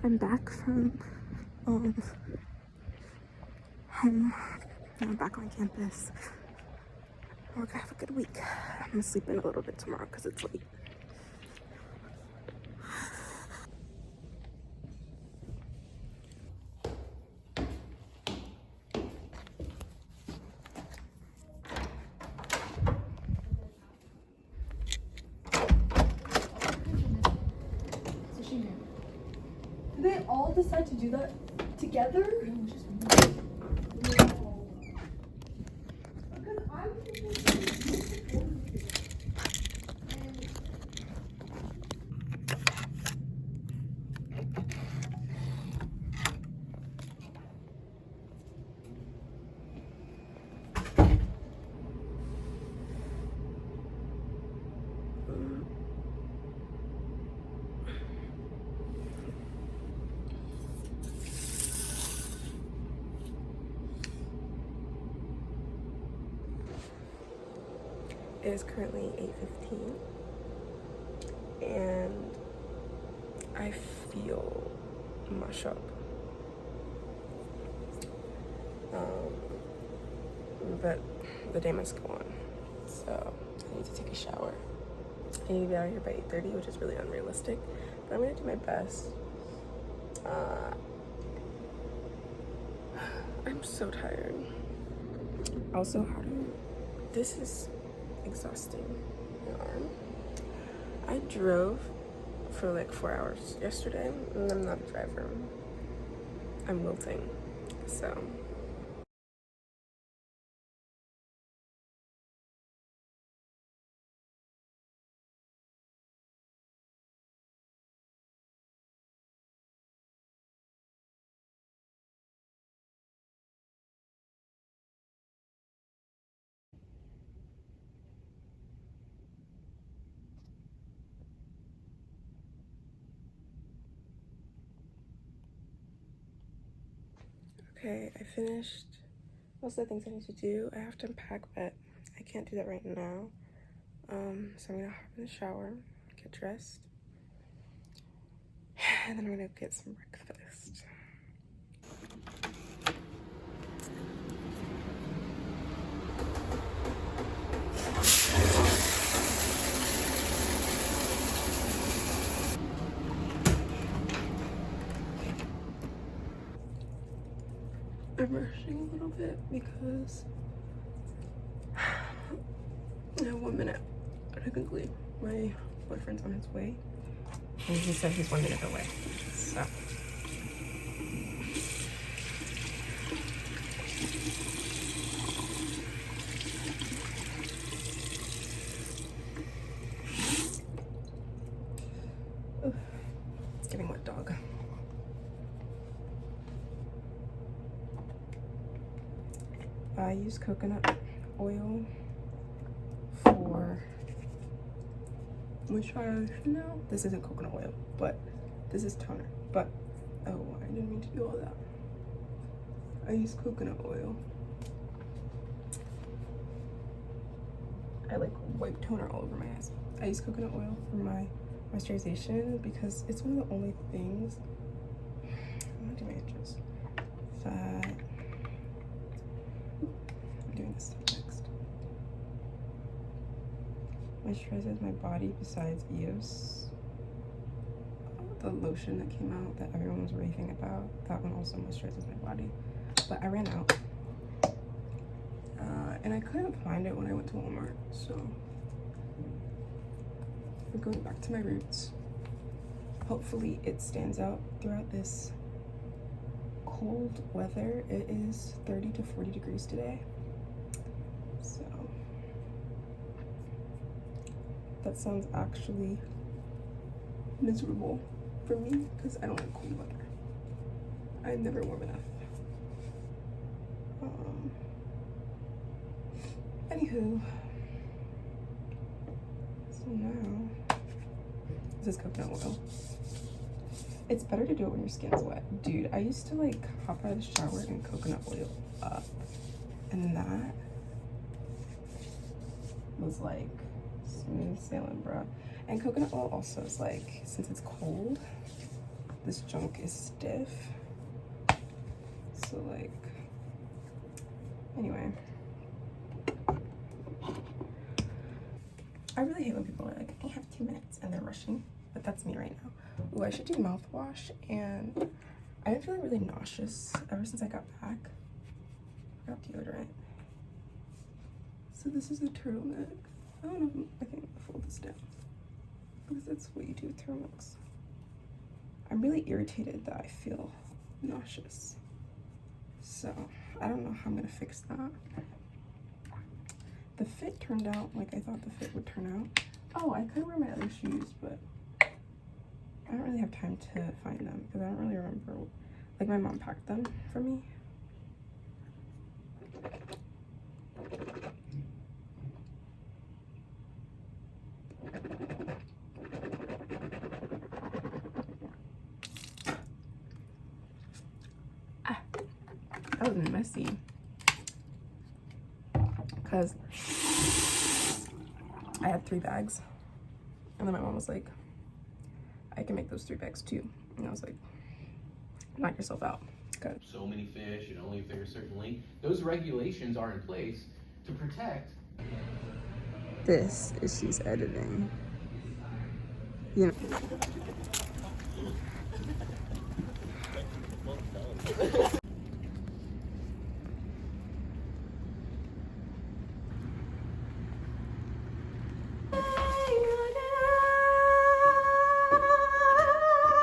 I'm back from home. I'm back on campus. We're gonna have a good week. I'm gonna sleep in a little bit tomorrow because it's late. Did they all decide to do that together? It is currently 8:15 and I feel mush up. But the day must go on, so I need to take a shower. I need to be out of here by 8:30, which is really unrealistic, but I'm gonna do my best. I'm so tired. Also, this is exhausting. My arm. I drove for like 4 hours yesterday, and I'm not a driver. I'm wilting, so. Okay, I finished most of the things I need to do. I have to unpack, but I can't do that right now. So I'm gonna hop in the shower, get dressed, and then I'm gonna get some breakfast. I'm rushing a little bit because I have 1 minute. Technically, my boyfriend's on his way, and he said he's 1 minute away. So. It's getting wet, dog. I use coconut oil for moisturizer now. This isn't coconut oil, but this is toner. But oh, I didn't mean to do all that. I use coconut oil. I like wipe toner all over my eyes. I use coconut oil for my moisturization because it's one of the only things. I'm gonna do my edges. That I'm doing this next. Moisturizes my body besides EOS. The lotion that came out that everyone was raving about, that one also moisturizes my body. But I ran out. And I couldn't find it when I went to Walmart, so we're going back to my roots. Hopefully it stands out throughout this cold weather. It is 30 to 40 degrees today. So that sounds actually miserable for me because I don't like cold weather. I'm never warm enough. Anywho, so now this is coconut oil. It's better to do it when your skin's wet. Dude, I used to like hop out of the shower and coconut oil up, and that was like smooth sailing, bro. And coconut oil also is like, since it's cold, this junk is stiff. So like, anyway. I really hate when people are like, I have 2 minutes and they're rushing, but that's me right now. Ooh, I should do mouthwash, and I've been feeling really nauseous ever since I got back. I got deodorant. So this is a turtleneck. I don't know if I can fold this down, because that's what you do with turtlenecks. I'm really irritated that I feel nauseous. So I don't know how I'm gonna fix that. The fit turned out like I thought the fit would turn out. Oh, I could wear my other shoes, but I don't really have time to find them because I don't really remember. Like, my mom packed them for me. Ah, that was messy. Because I had 3 bags, and then my mom was like, I can make those 3 bags too. And I was like, knock yourself out. Good. So many fish and only if they're a certain length. Those regulations are in place to protect. This is she's editing. You know.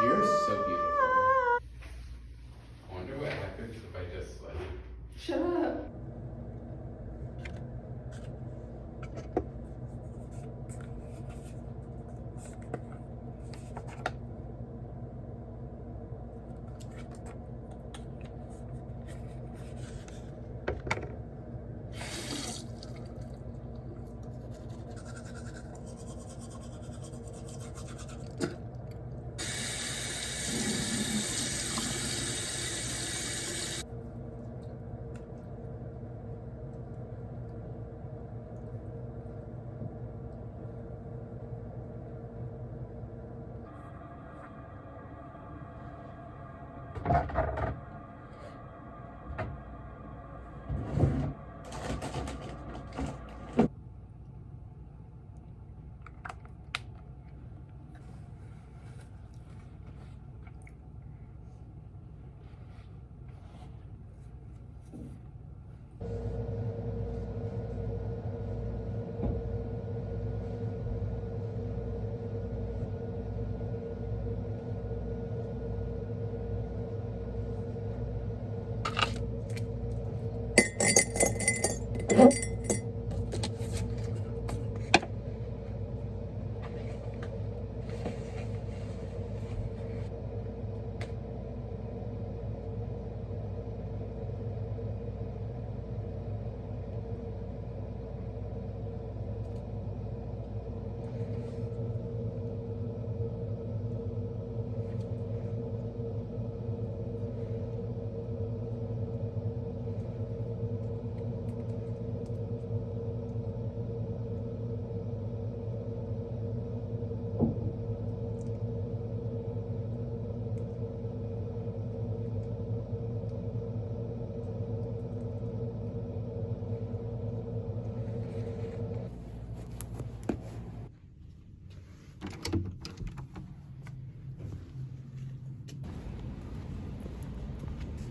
You're so beautiful. I wonder what happens if I just like. Shut up.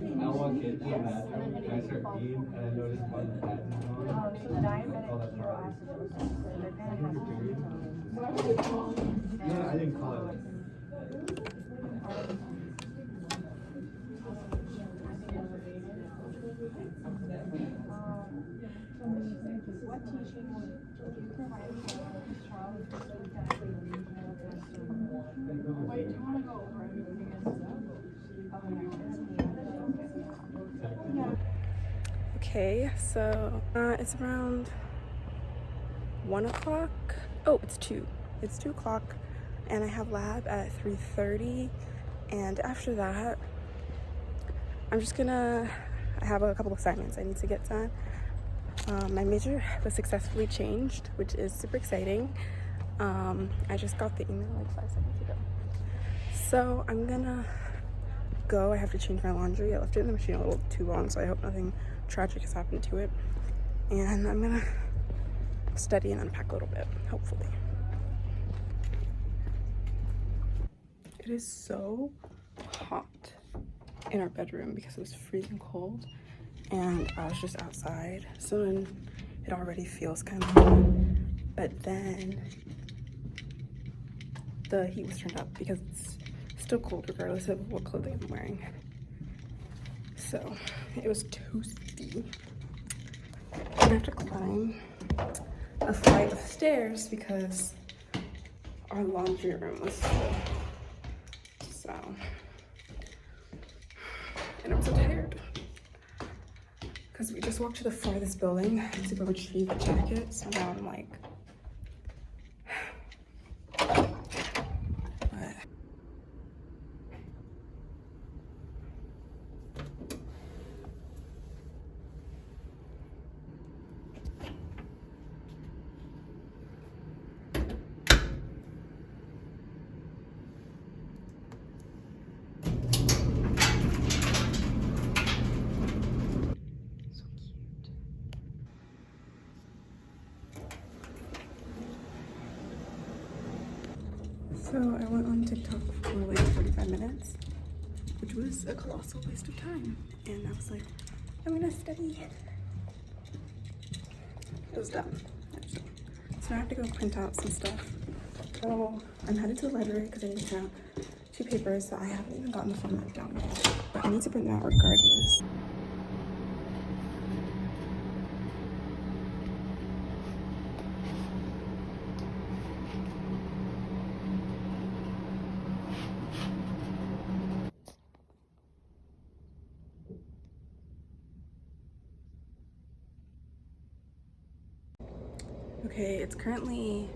I walk into the bathroom and I start peeing and I notice one of the pads is on. So the diabetic ketoacidosis, they're gonna have No, I didn't call it. what teaching would you provide for this child with exactly what you have? Wait, do you wanna go over Okay, so it's around 1 o'clock. Oh, it's 2. It's 2 o'clock, and I have lab at 3:30. And after that, I have a couple of assignments I need to get done. My major was successfully changed, which is super exciting. I just got the email like 5 seconds ago. So I'm gonna go. I have to change my laundry. I left it in the machine a little too long, so I hope nothing tragic has happened to it. And I'm gonna study and unpack a little bit, hopefully. It is so hot in our bedroom because it was freezing cold, and I was just outside, so then it already feels kind of hot. But then the heat was turned up because it's still cold regardless of what clothing I'm wearing. So it was toasty. I have to climb a flight of stairs because our laundry room was full. So, and I'm so tired because we just walked to the farthest building to go retrieve a jacket. So now I'm like, but so I went on TikTok for like 45 minutes, which was a colossal waste of time. And I was like, I'm gonna study. It was dumb. So I have to go print out some stuff. So I'm headed to the library because I need to print out 2 papers that I haven't even gotten the format down yet. But I need to print them out regardless. Okay, it's currently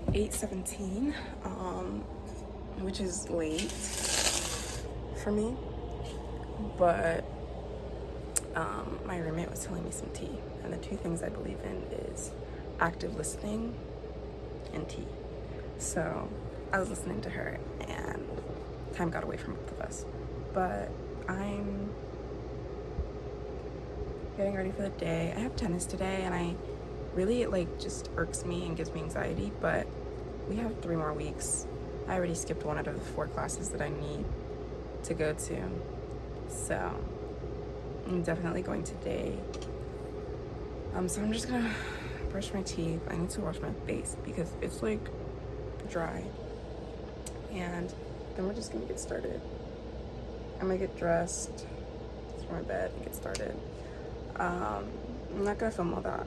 8:17, which is late for me, but my roommate was telling me some tea, and the 2 things I believe in is active listening and tea. So I was listening to her, and time got away from both of us, but I'm getting ready for the day. I have tennis today, and it like just irks me and gives me anxiety, but we have 3 more weeks. I already skipped 1 out of the 4 classes that I need to go to, so I'm definitely going today. So I'm just gonna brush my teeth. I need to wash my face because it's like dry, and then we're just gonna get started. I'm gonna get dressed for my bed and get started. I'm not gonna film all that.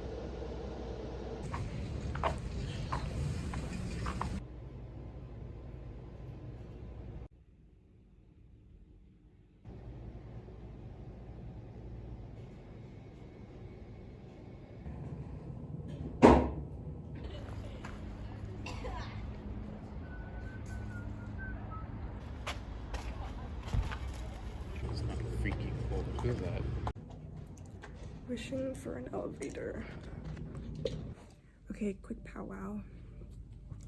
It's not freaking cold. Look at that. Wishing for an elevator. Okay, quick powwow.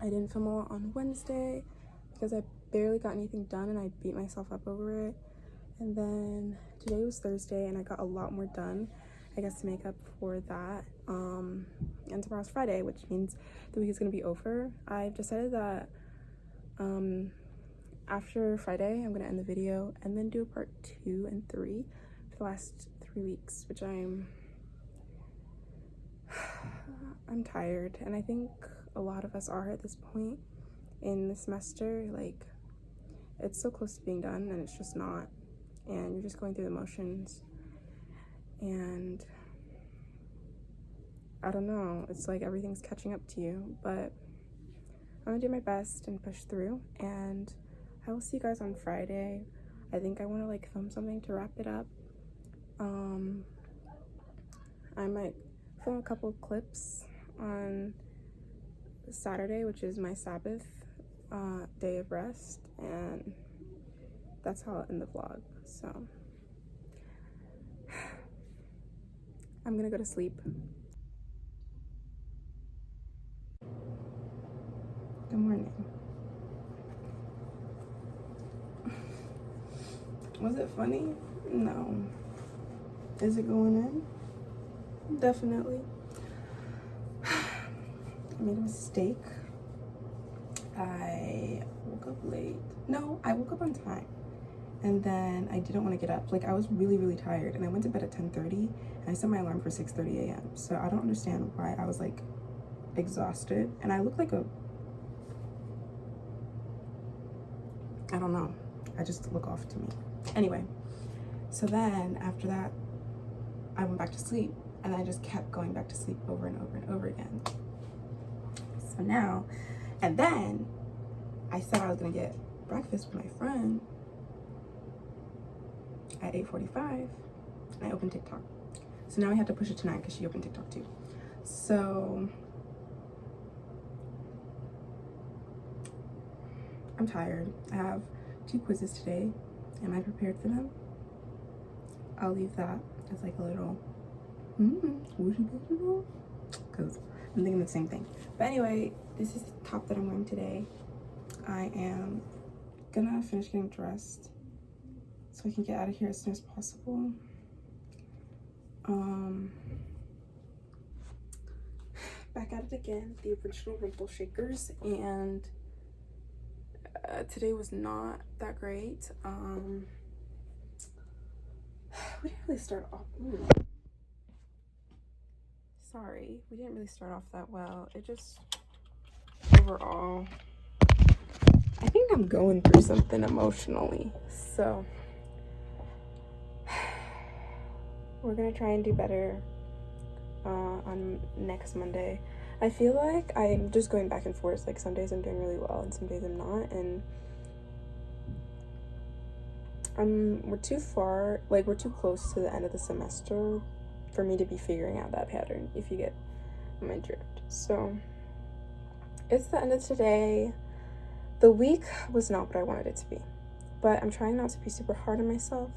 I didn't film a lot on Wednesday because I barely got anything done and I beat myself up over it. And then today was Thursday and I got a lot more done, I guess, to make up for that. And tomorrow's Friday, which means the week is gonna be over. I've decided that after Friday, I'm gonna end the video and then do a part 2 and 3 for the last 3 weeks, which I'm tired, and I think a lot of us are at this point in the semester. Like, it's so close to being done and it's just not, and you're just going through the motions, and I don't know, it's like everything's catching up to you, but I'm gonna do my best and push through, and I will see you guys on Friday. I think I want to like film something to wrap it up. I might film a couple of clips on Saturday, which is my Sabbath day of rest, and that's how I'll end the vlog. So I'm gonna go to sleep. Good morning. Was it funny? No. Is it going in? Definitely. I made a mistake. I woke up late. No, I woke up on time. And then I didn't want to get up. Like, I was really, really tired. And I went to bed at 10:30. And I set my alarm for 6:30 a.m. So I don't understand why I was, like, exhausted. And I look like a... I don't know. I just look off to me. Anyway. So then, after that, I went back to sleep. And I just kept going back to sleep over and over and over again. So now, and then I said I was gonna get breakfast with my friend at 8:45, and I opened TikTok. So now I have to push it to 9 because she opened TikTok too. So I'm tired. I have 2 quizzes today. Am I prepared for them? I'll leave that as like a little because I'm thinking the same thing. But anyway, this is the top that I'm wearing today. I am gonna finish getting dressed so I can get out of here as soon as possible. Back at it again, the original Rimple Shakers, and today was not that great. We didn't really start off. Sorry, we didn't really start off that well. It just overall, I think I'm going through something emotionally. So we're gonna try and do better on next Monday. I feel like I'm just going back and forth. Like, some days I'm doing really well and some days I'm not, and we're too far, like, we're too close to the end of the semester for me to be figuring out that pattern, if you get my drift. So it's the end of today. The week was not what I wanted it to be, but I'm trying not to be super hard on myself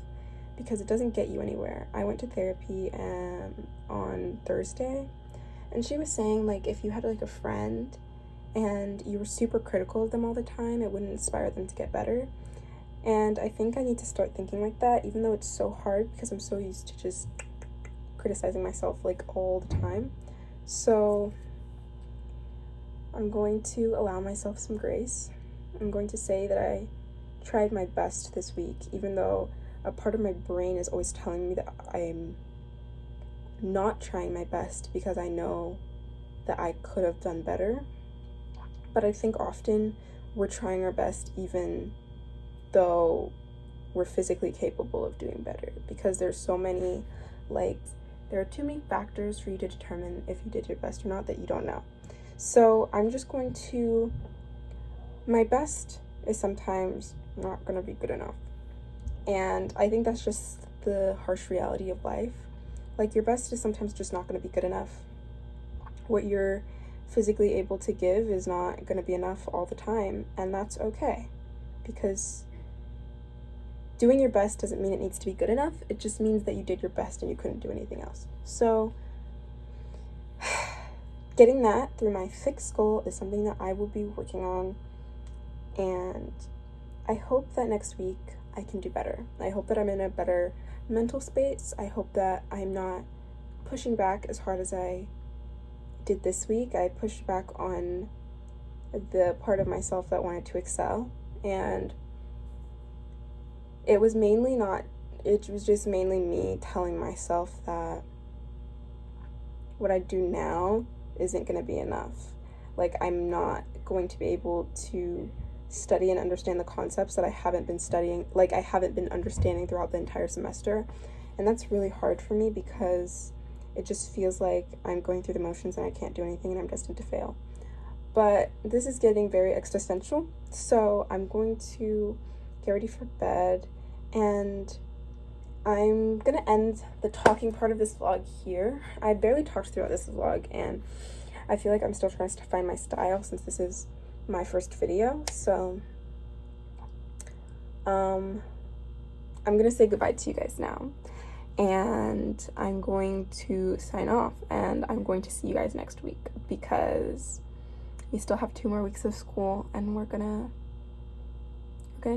because it doesn't get you anywhere. I went to therapy on Thursday, and she was saying, like, if you had like a friend and you were super critical of them all the time, it wouldn't inspire them to get better. And I think I need to start thinking like that, even though it's so hard because I'm so used to just criticizing myself like all the time. So I'm going to allow myself some grace. I'm going to say that I tried my best this week, even though a part of my brain is always telling me that I'm not trying my best because I know that I could have done better. But I think often we're trying our best even though we're physically capable of doing better, because there's so many, like, there are too many factors for you to determine if you did your best or not that you don't know. So I'm just going to, my best is sometimes not going to be good enough. And I think that's just the harsh reality of life. Like, your best is sometimes just not going to be good enough. What you're physically able to give is not going to be enough all the time, and that's okay, because doing your best doesn't mean it needs to be good enough. It just means that you did your best and you couldn't do anything else. So getting that through my fixed goal is something that I will be working on, and I hope that next week I can do better. I hope that I'm in a better mental space. I hope that I'm not pushing back as hard as I did this week. I pushed back on the part of myself that wanted to excel, and it was just mainly me telling myself that what I do now isn't going to be enough. Like, I'm not going to be able to study and understand the concepts that I haven't been studying, like I haven't been understanding throughout the entire semester. And that's really hard for me because it just feels like I'm going through the motions and I can't do anything and I'm destined to fail. But this is getting very existential, so I'm going to get ready for bed, and I'm gonna end the talking part of this vlog here. I barely talked throughout this vlog, and I feel like I'm still trying to find my style since this is my first video. So I'm gonna say goodbye to you guys now, and I'm going to sign off, and I'm going to see you guys next week because we still have 2 more weeks of school, and we're gonna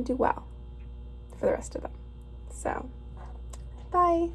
do well for the rest of them. So, bye.